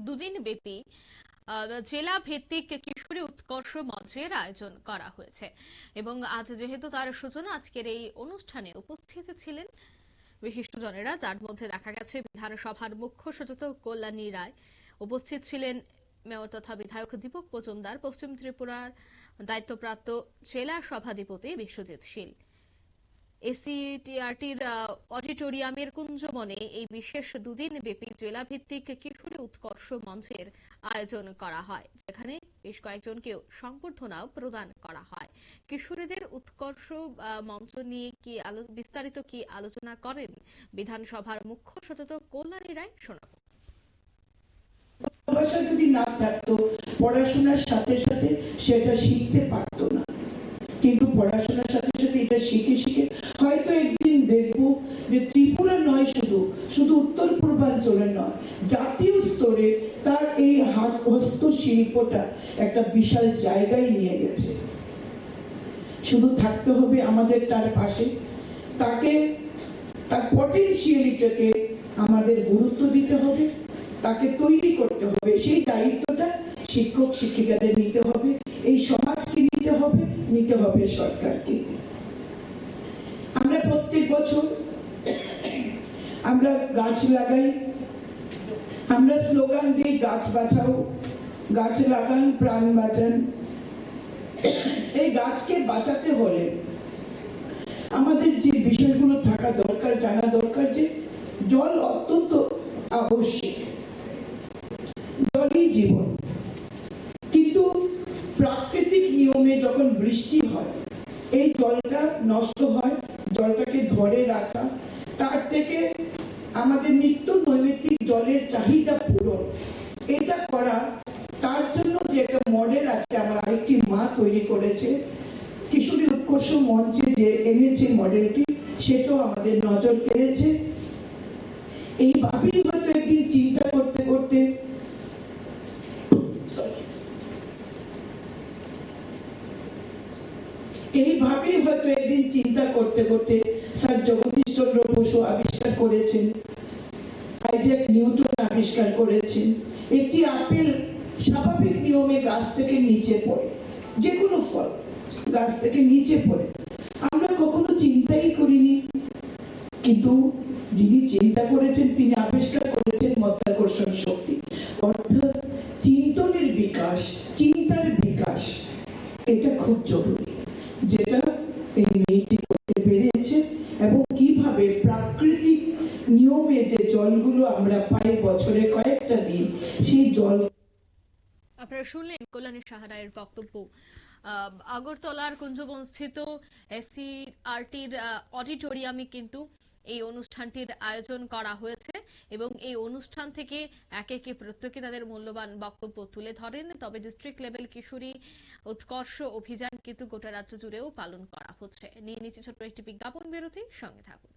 দুদিন ব্যাপী জেলা ভিত্তিক কিশোরী উৎকর্ষ মঞ্চের আয়োজন করা হয়েছে এবং আজ যেহেতু তার সূচনা, আজকের এই অনুষ্ঠানে উপস্থিত ছিলেন বিশিষ্টজনেরা, যার মধ্যে দেখা গেছে বিধানসভার মুখ্য সচেতক কল্যাণী রায়, উপস্থিত ছিলেন মেয়র তথা বিধায়ক দীপক মজুমদার, পশ্চিম ত্রিপুরার দায়িত্বপ্রাপ্ত জেলা সভাধিপতি বিশ্বজিৎ শীল। এসিটিআরটির অডিটোরিয়ামের কুঞ্জবনে এই বিশেষ দুদিন ব্যাপী জেলা ভিত্তিক কিশোরী উৎকর্ষ মঞ্চের আয়োজন করা হয়, যেখানে বেশ কয়েকজনকে সংবর্ধনাও প্রদান করা হয়। কিশোরীদের উৎকর্ষ মঞ্চ নিয়ে বিস্তারিত কি আলোচনা করেন বিধানসভার মুখ্য সচেতক কল্যাণী রায়, শোনাব। ভালোবাসা যদি না থাকতো, পড়াশোনার সাথে সাথে সেটা শিখতে পারতো না, কিন্তু পড়াশোনার সাথে সাথে এটা শিখে শিখে হয়তো একদিন দেখবো যে ত্রিপুরা নয়, শুধু উত্তর পূর্বাঞ্চলে নয়, জাতীয় স্তরে তার এই হস্তশিল্পটা একটা বিশাল জায়গায় নিয়ে গেছে। শুধু থাকতে হবে আমাদের তার পাশে, তাকে তার পটেনশিয়ালিটাকে আমাদের গুরুত্ব দিতে হবে, তাকে তৈরি করতে হবে। সেই দায়িত্বটা শিক্ষক শিক্ষিকাদের নিতে হবে, এই সমাজকে নিতে হবে সরকারকে। আমরা প্রত্যেক বছর আমরা গাছ লাগাই, আমরা স্লোগান দিই গাছ বাঁচাও, গাছ লাগান প্রাণ বাঁচান। এই গাছকে বাঁচাতে হলে আমাদের যে বিষয়গুলো থাকা দরকার, জানা দরকার যে জল অত্যন্ত আবশ্যক, জলই জীবন। কিন্তু প্রাকৃতিক নিয়মে যখন বৃষ্টি হয়, এই জলটা নষ্ট হয়, জলটাকে ধরে রাখা, তার থেকে আমাদের নিত্য নৈমিত্তিক জলের চাহিদা পূরণ, এটা করা, তার জন্য যে একটা মডেল আছে, আমার আরেকটি মা তৈরি করেছে, কিশোরী উৎকর্ষ মঞ্চে যে এনেছে মডেলটি, সেটাও আমাদের নজর কেড়েছে। এইভাবেই হয়তো একদিন চিন্তা করতে করতে স্যার জগদীশ চন্দ্র বসু আবিষ্কার করেছেন, আইজ্যাক নিউটন আবিষ্কার করেছেন, একটি আপেল স্বাভাবিক নিয়মে গাছ থেকে নিচে পড়ে, যে কোনো ফল গাছ থেকে নিচে পড়ে, আমরা কখনো চিন্তাই করিনি। কিন্তু যিনি চিন্তা করেছেন, তিনি আবিষ্কার করেছেন মাধ্যাকর্ষণ শক্তি, অর্থাৎ চিন্তনের বিকাশ, চিন্তার বিকাশ, এটা খুব জরুরি, যেটা এই মেয়েটি করতে পেরেছে। এবং কিভাবে প্রাকৃতিক নিয়মে যে জলগুলো আমরা পাই বছরে কয়েকটা দিন, সেই জল। আপনারা শুনলেন কল্যাণী সাহারায়ের বক্তব্য। আগরতলার কুঞ্জবন স্থিত এসসিআরটির অডিটোরিয়ামে কিন্তু এই অনুষ্ঠানটির আয়োজন করা হয়েছে এবং এই অনুষ্ঠান থেকে একে একে প্রত্যেকে তাদের মূল্যবান বক্তব্য তুলে ধরেন। তবে ডিস্ট্রিক্ট লেভেল কিশোরী উৎকর্ষ অভিযান কিন্তু গোটা রাজ্য জুড়েও পালন করা হচ্ছে। নিয়ে নিচ্ছে ছোট্ট একটি বিজ্ঞাপন বিরতি, সঙ্গে থাকুন।